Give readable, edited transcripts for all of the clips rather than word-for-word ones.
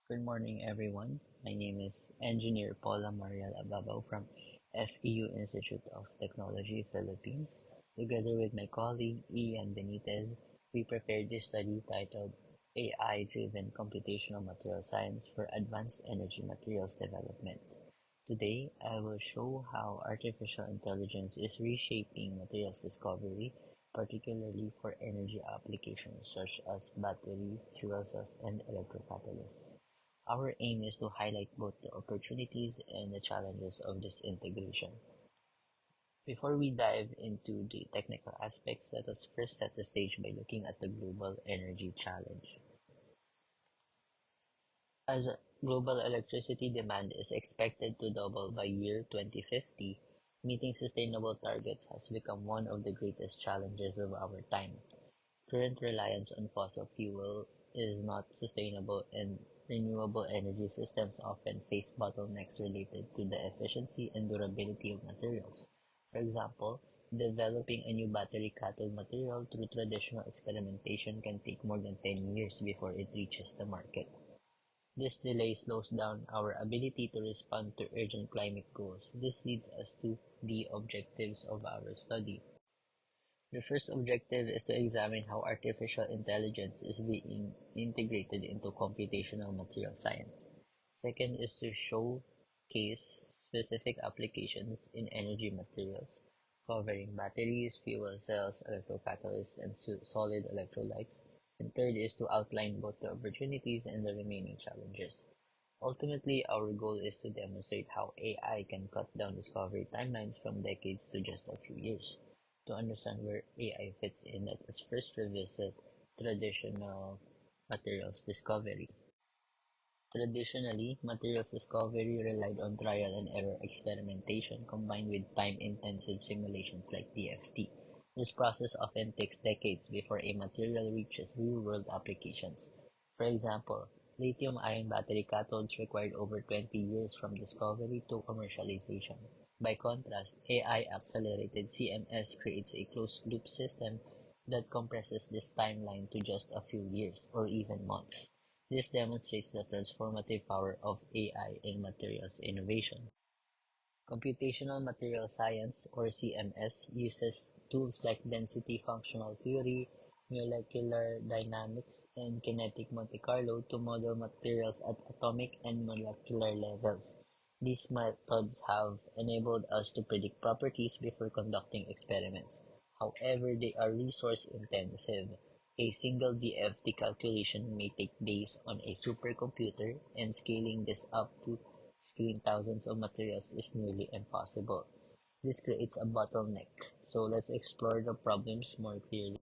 Good morning, everyone. My name is Engineer Paula Mariel Ababaw from FEU Institute of Technology, Philippines. Together with my colleague Ian Benitez, we prepared this study titled AI-Driven Computational Material Science for Advanced Energy Materials Development. Today, I will show how artificial intelligence is reshaping materials discovery, particularly for energy applications such as battery, fuel cells, and electrocatalysts. Our aim is to highlight both the opportunities and the challenges of this integration. Before we dive into the technical aspects, let us first set the stage by looking at the global energy challenge. As global electricity demand is expected to double by year 2050, meeting sustainable targets has become one of the greatest challenges of our time. Current reliance on fossil fuel is not sustainable, and renewable energy systems often face bottlenecks related to the efficiency and durability of materials. For example, developing a new battery cathode material through traditional experimentation can take more than 10 years before it reaches the market. This delay slows down our ability to respond to urgent climate goals. This leads us to the objectives of our study. The first objective is to examine how artificial intelligence is being integrated into computational material science. Second is to showcase specific applications in energy materials, covering batteries, fuel cells, electrocatalysts, and solid electrolytes. And third is to outline both the opportunities and the remaining challenges. Ultimately, our goal is to demonstrate how AI can cut down discovery timelines from decades to just a few years. To understand where AI fits in, let us first revisit traditional materials discovery. Traditionally, materials discovery relied on trial and error experimentation combined with time-intensive simulations like DFT. This process often takes decades before a material reaches real-world applications. For example, lithium-ion battery cathodes required over 20 years from discovery to commercialization. By contrast, AI-accelerated CMS creates a closed-loop system that compresses this timeline to just a few years or even months. This demonstrates the transformative power of AI in materials innovation. Computational material science, or CMS, uses tools like density functional theory, molecular dynamics, and kinetic Monte Carlo to model materials at atomic and molecular levels. These methods have enabled us to predict properties before conducting experiments. However, they are resource intensive. A single DFT calculation may take days on a supercomputer, and scaling this up to screen thousands of materials is nearly impossible. This creates a bottleneck, so let's explore the problems more clearly.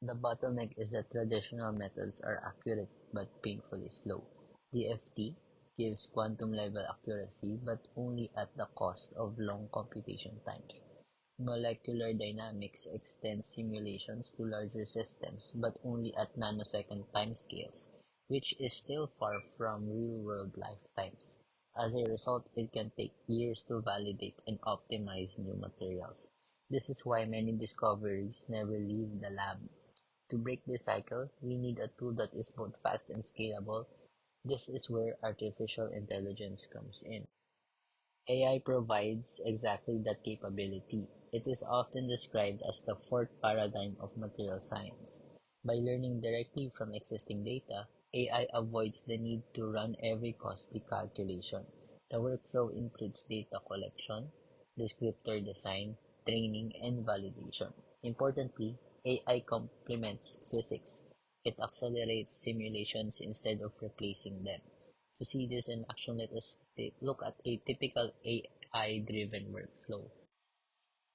The bottleneck is that traditional methods are accurate but painfully slow. DFT gives quantum-level accuracy but only at the cost of long computation times. Molecular dynamics extends simulations to larger systems but only at nanosecond timescales, which is still far from real-world lifetimes. As a result, it can take years to validate and optimize new materials. This is why many discoveries never leave the lab. To break this cycle, we need a tool that is both fast and scalable. This is where artificial intelligence comes in. AI provides exactly that capability. It is often described as the fourth paradigm of material science. By learning directly from existing data, AI avoids the need to run every costly calculation. The workflow includes data collection, descriptor design, training, and validation. Importantly, AI complements physics. It accelerates simulations instead of replacing them. To see this in action, let us look at a typical AI-driven workflow.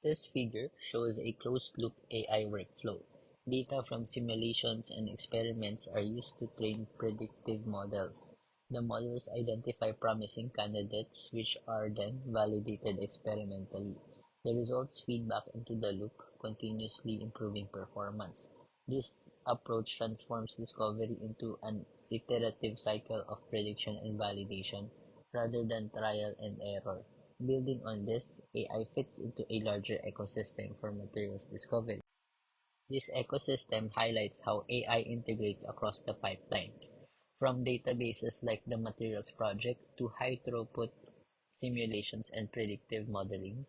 This figure shows a closed-loop AI workflow. Data from simulations and experiments are used to train predictive models. The models identify promising candidates which are then validated experimentally. The results feed back into the loop, continuously improving performance. This approach transforms discovery into an iterative cycle of prediction and validation rather than trial and error. Building on this, AI fits into a larger ecosystem for materials discovery. This ecosystem highlights how AI integrates across the pipeline. From databases like the Materials Project to high-throughput simulations and predictive modeling,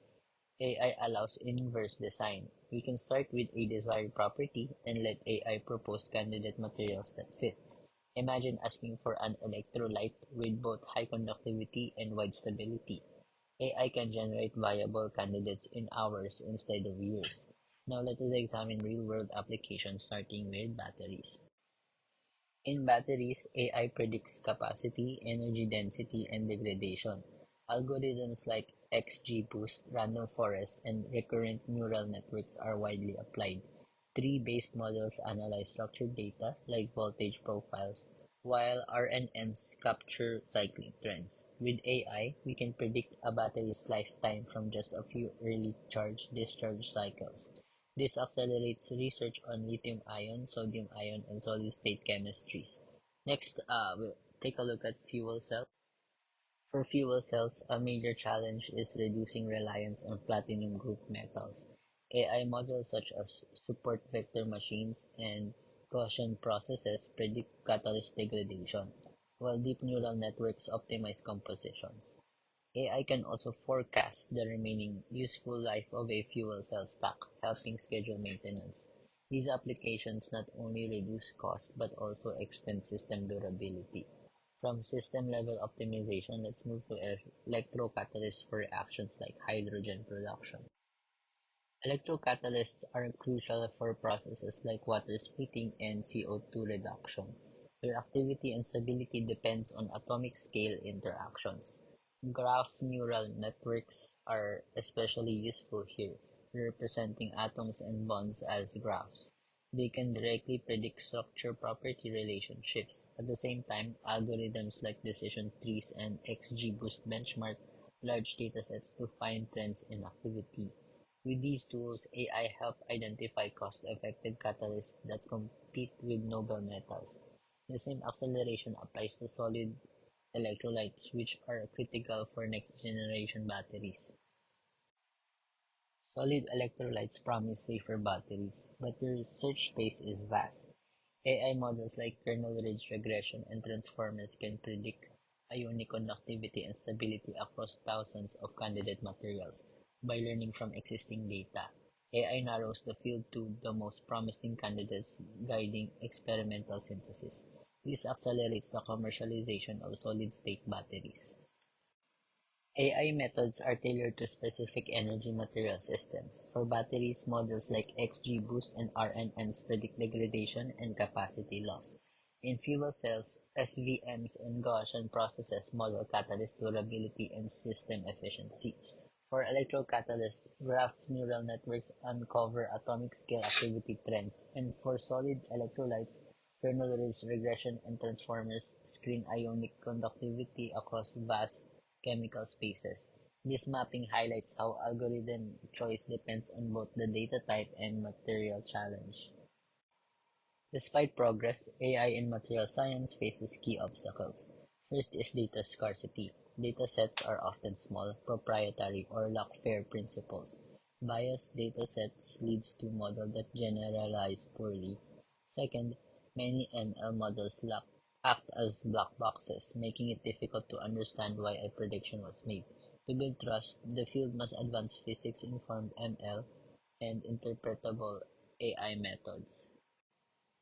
AI allows inverse design. We can start with a desired property and let AI propose candidate materials that fit. Imagine asking for an electrolyte with both high conductivity and wide stability. AI can generate viable candidates in hours instead of years. Now let us examine real-world applications starting with batteries. In batteries, AI predicts capacity, energy density, and degradation. Algorithms like XGBoost, random forest, and recurrent neural networks are widely applied. Tree-based models analyze structured data like voltage profiles, while RNNs capture cycling trends. With AI, we can predict a battery's lifetime from just a few early charge-discharge cycles. This accelerates research on lithium-ion, sodium-ion, and solid-state chemistries. Next, we'll take a look at fuel cells. For fuel cells, a major challenge is reducing reliance on platinum group metals. AI models such as support vector machines and Gaussian processes predict catalyst degradation, while deep neural networks optimize compositions. AI can also forecast the remaining useful life of a fuel cell stack, helping schedule maintenance. These applications not only reduce cost but also extend system durability. From system-level optimization, let's move to electrocatalysts for reactions like hydrogen production. Electrocatalysts are crucial for processes like water splitting and CO2 reduction. Their activity and stability depends on atomic scale interactions. Graph neural networks are especially useful here, representing atoms and bonds as graphs. They can directly predict structure-property relationships. At the same time, algorithms like decision trees and XGBoost benchmark large datasets to find trends in activity. With these tools, AI help identify cost-effective catalysts that compete with noble metals. The same acceleration applies to solid electrolytes, which are critical for next-generation batteries. Solid electrolytes promise safer batteries, but the research space is vast. AI models like kernel ridge regression and transformers can predict ionic conductivity and stability across thousands of candidate materials by learning from existing data. AI narrows the field to the most promising candidates, guiding experimental synthesis. This accelerates the commercialization of solid-state batteries. AI methods are tailored to specific energy material systems. For batteries, models like XGBoost and RNNs predict degradation and capacity loss. In fuel cells, SVMs and Gaussian processes model catalyst durability and system efficiency. For electrocatalysts, graph neural networks uncover atomic scale activity trends, and for solid electrolytes, kernel ridge regression and transformers screen ionic conductivity across vast chemical spaces. This mapping highlights how algorithm choice depends on both the data type and material challenge. Despite progress, AI in material science faces key obstacles. First is data scarcity. Data sets are often small, proprietary, or lack fair principles. Biased data sets leads to models that generalize poorly. Second, many ML models act as black boxes, making it difficult to understand why a prediction was made. To build trust, the field must advance physics-informed ML and interpretable AI methods.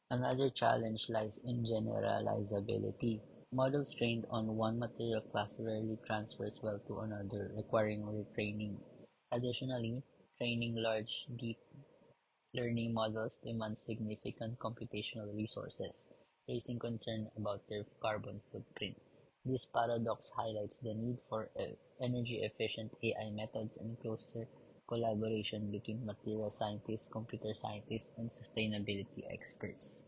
Another challenge lies in generalizability. Models trained on one material class rarely transfers well to another, requiring retraining. Additionally, training large, deep learning models demands significant computational resources, raising concern about their carbon footprint. This paradox highlights the need for energy-efficient AI methods and closer collaboration between material scientists, computer scientists, and sustainability experts.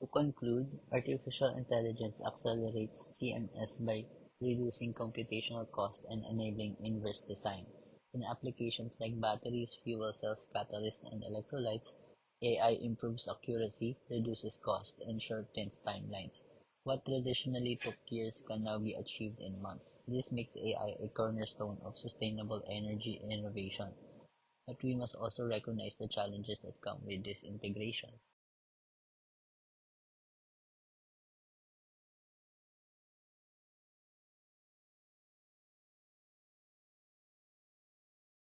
To conclude, artificial intelligence accelerates CMS by reducing computational cost and enabling inverse design. In applications like batteries, fuel cells, catalysts, and electrolytes, AI improves accuracy, reduces cost, and shortens timelines. What traditionally took years can now be achieved in months. This makes AI a cornerstone of sustainable energy innovation. But we must also recognize the challenges that come with this integration.